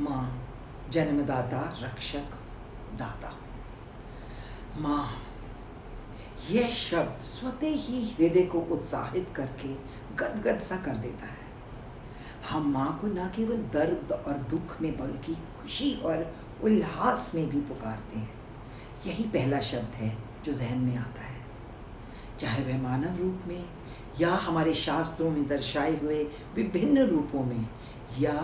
माँ, जन्मदाता, रक्षक, दाता। माँ, यह शब्द स्वतः ही हृदय को उत्साहित करके गदगद सा कर देता है। हम माँ को न केवल दर्द और दुख में बल्कि खुशी और उल्लास में भी पुकारते हैं। यही पहला शब्द है जो जहन में आता है, चाहे वह मानव रूप में या हमारे शास्त्रों में दर्शाए हुए विभिन्न रूपों में, या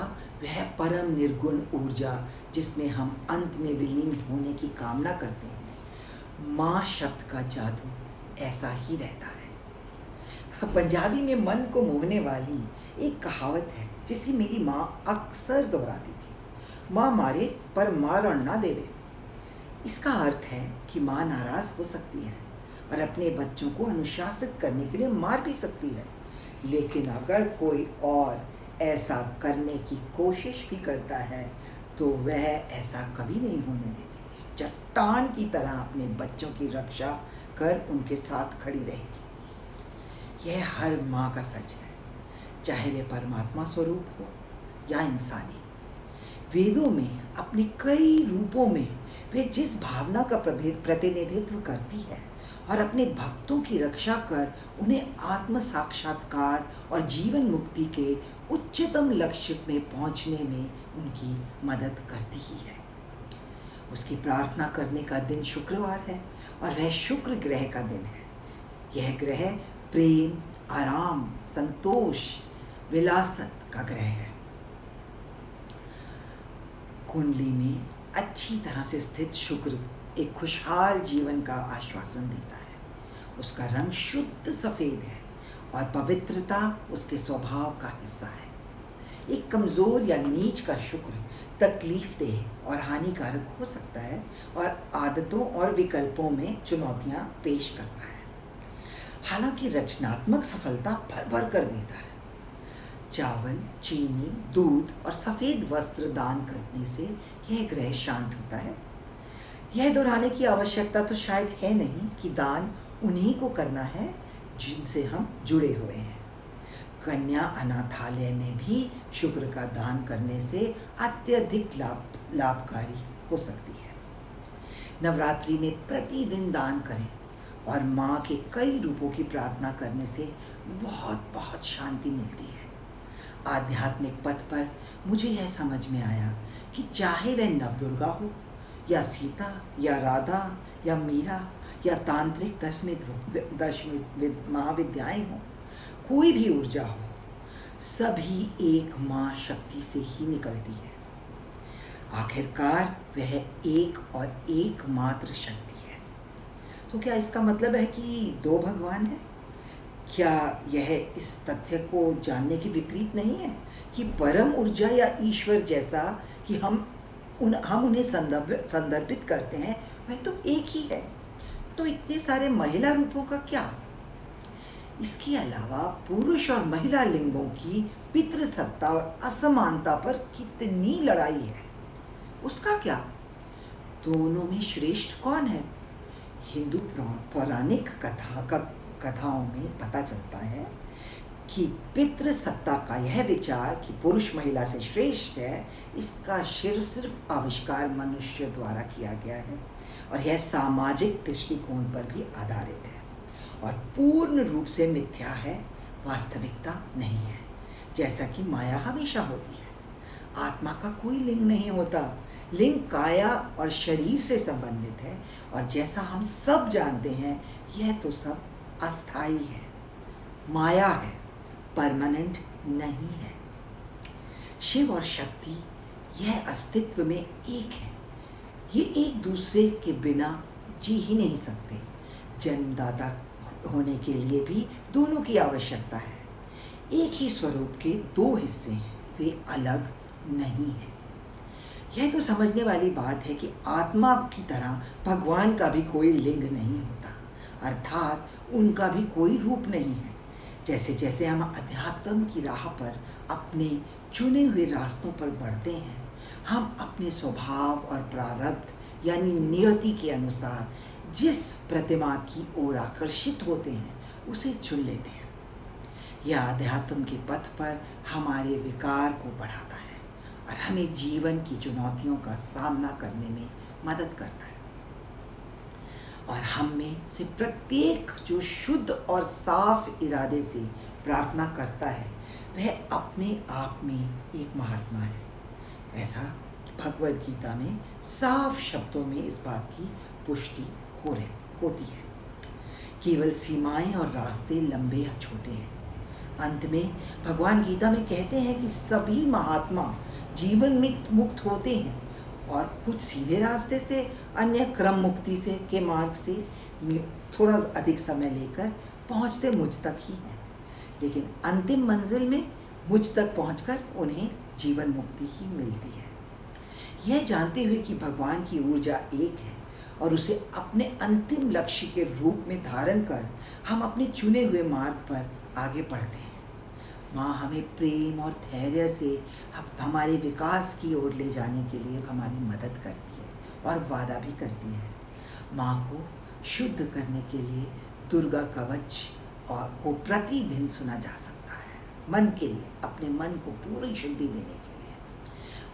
वह परम निर्गुण ऊर्जा जिसमें हम अंत में विलीन होने की कामना करते हैं। माँ शब्द का जादू ऐसा ही रहता है। पंजाबी में मन को मोहने वाली एक कहावत है जिसे मेरी माँ अक्सर दोहराती थी, माँ मारे पर मारण ना देवे। इसका अर्थ है कि माँ नाराज हो सकती है और अपने बच्चों को अनुशासित करने के लिए मार भी सकती है, लेकिन अगर कोई और ऐसा करने की कोशिश भी करता है तो वह ऐसा कभी नहीं होने देती। चट्टान की तरह अपने बच्चों की रक्षा कर उनके साथ खड़ी रहेगी। यह हर माँ का सच है, चाहे वे परमात्मा स्वरूप हो या इंसानी। वेदों में अपने कई रूपों में वे जिस भावना का प्रतिनिधित्व करती है और अपने भक्तों की रक्षा कर उन्हें आत्म साक्षात्कार और जीवन मुक्ति के उच्चतम लक्ष्य में पहुंचने में उनकी मदद करती ही है। उसकी प्रार्थना करने का दिन शुक्रवार है और वह शुक्र ग्रह का दिन है। यह ग्रह प्रेम, आराम, संतोष, विलासत का ग्रह है। कुंडली में अच्छी तरह से स्थित शुक्र एक खुशहाल जीवन का आश्वासन देता है। उसका रंग शुद्ध सफ़ेद है और पवित्रता उसके स्वभाव का हिस्सा है। एक कमज़ोर या नीच का शुक्र तकलीफदेह और हानिकारक हो सकता है और आदतों और विकल्पों में चुनौतियां पेश करता है, हालांकि रचनात्मक सफलता भर भर कर देता है। चावल, चीनी, दूध और सफ़ेद वस्त्र दान करने से यह ग्रह शांत होता है। यह दोहराने की आवश्यकता तो शायद है नहीं कि दान उन्हीं को करना है जिनसे हम जुड़े हुए हैं। कन्या अनाथालय में भी शुक्र का दान करने से अत्यधिक लाभकारी हो सकती है। नवरात्रि में प्रतिदिन दान करें और माँ के कई रूपों की प्रार्थना करने से बहुत बहुत शांति मिलती है। आध्यात्मिक पथ पर मुझे यह समझ में आया कि चाहे वह नवदुर्गा हो या सीता या राधा या मीरा या तांत्रिक दशमित महाविद्याएं हों, कोई भी ऊर्जा हो, सभी एक माँ शक्ति से ही निकलती है। आखिरकार वह एक और एकमात्र शक्ति है। तो क्या इसका मतलब है कि दो भगवान हैं? क्या यह इस तथ्य को जानने के विपरीत नहीं है कि परम ऊर्जा या ईश्वर जैसा कि हम उन्हें संदर्भित करते हैं, वह तो एक ही है। तो इतने सारे महिला रूपों का क्या? इसके अलावा पुरुष और महिला लिंगों की पितृसत्ता और असमानता पर कितनी लड़ाई है, उसका क्या? दोनों में श्रेष्ठ कौन है? हिंदू पौराणिक कथाओं में पता चलता है कि पितृसत्ता का यह विचार कि पुरुष महिला से श्रेष्ठ है, इसका सिर्फ आविष्कार मनुष्य द्वारा किया गया है और यह सामाजिक दृष्टिकोण पर भी आधारित है और पूर्ण रूप से मिथ्या है, वास्तविकता नहीं है। जैसा कि माया हमेशा होती है। आत्मा का कोई लिंग नहीं होता, लिंग काया और शरीर से संबंधित है और जैसा हम सब जानते हैं यह तो सब अस्थाई है, माया है, परमानेंट नहीं है। शिव और शक्ति यह अस्तित्व में एक है, ये एक दूसरे के बिना जी ही नहीं सकते। जन्मदाता होने के लिए भी दोनों की आवश्यकता है। एक ही स्वरूप के दो हिस्से हैं, वे अलग नहीं हैं। यह तो समझने वाली बात है कि आत्मा की तरह भगवान का भी कोई लिंग नहीं होता, अर्थात उनका भी कोई रूप नहीं है। जैसे जैसे हम अध्यात्म की राह पर अपने चुने हुए रास्तों पर बढ़ते हैं, हम अपने स्वभाव और प्रारब्ध यानी नियति के अनुसार जिस प्रतिमा की ओर आकर्षित होते हैं उसे चुन लेते हैं। यह अध्यात्म के पथ पर हमारे विकार को बढ़ाता है और हमें जीवन की चुनौतियों का सामना करने में मदद करता है। और हम में से प्रत्येक जो शुद्ध और साफ इरादे से प्रार्थना करता है वह अपने आप में एक महात्मा है। ऐसा भगवद गीता में साफ शब्दों में इस बात की पुष्टि होती है। केवल सीमाएं और रास्ते लंबे या छोटे हैं। अंत में भगवान गीता में कहते हैं कि सभी महात्मा जीवन में मुक्त होते हैं और कुछ सीधे रास्ते से, अन्य क्रम मुक्ति से के मार्ग से थोड़ा अधिक समय लेकर पहुंचते मुझ तक ही हैं, लेकिन अंतिम मंजिल में मुझ तक पहुंचकर उन्हें जीवन मुक्ति ही मिलती है। यह जानते हुए कि भगवान की ऊर्जा एक है और उसे अपने अंतिम लक्ष्य के रूप में धारण कर हम अपने चुने हुए मार्ग पर आगे बढ़ते हैं। माँ हमें प्रेम और धैर्य से हमारे विकास की ओर ले जाने के लिए हमारी मदद करती है और वादा भी करती है। माँ को शुद्ध करने के लिए दुर्गा कवच को प्रतिदिन सुना जा सकता है, मन के लिए, अपने मन को पूरी शुद्धि देने के लिए।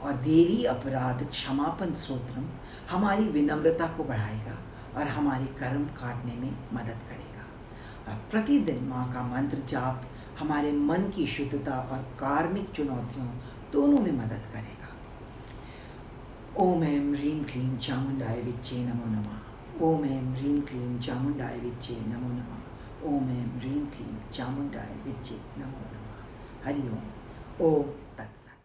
और देवी अपराध क्षमापन स्तोत्रम हमारी विनम्रता को बढ़ाएगा और हमारे कर्म काटने में मदद करेगा। और प्रतिदिन माँ का मंत्र जाप हमारे मन की शुद्धता और कार्मिक चुनौतियों दोनों में मदद करेगा। ओम ऐं ह्रीं क्लीं चामुंडाय विच्चे नमो नमः। ओम ऐं ह्रीं क्लीं चामुंडाय विच्चे नमो नमः। ओम ऐं ह्रीं क्लीं चामुंडाय विच्चे नमो नमः। हरि ओम। ओम तत्सत।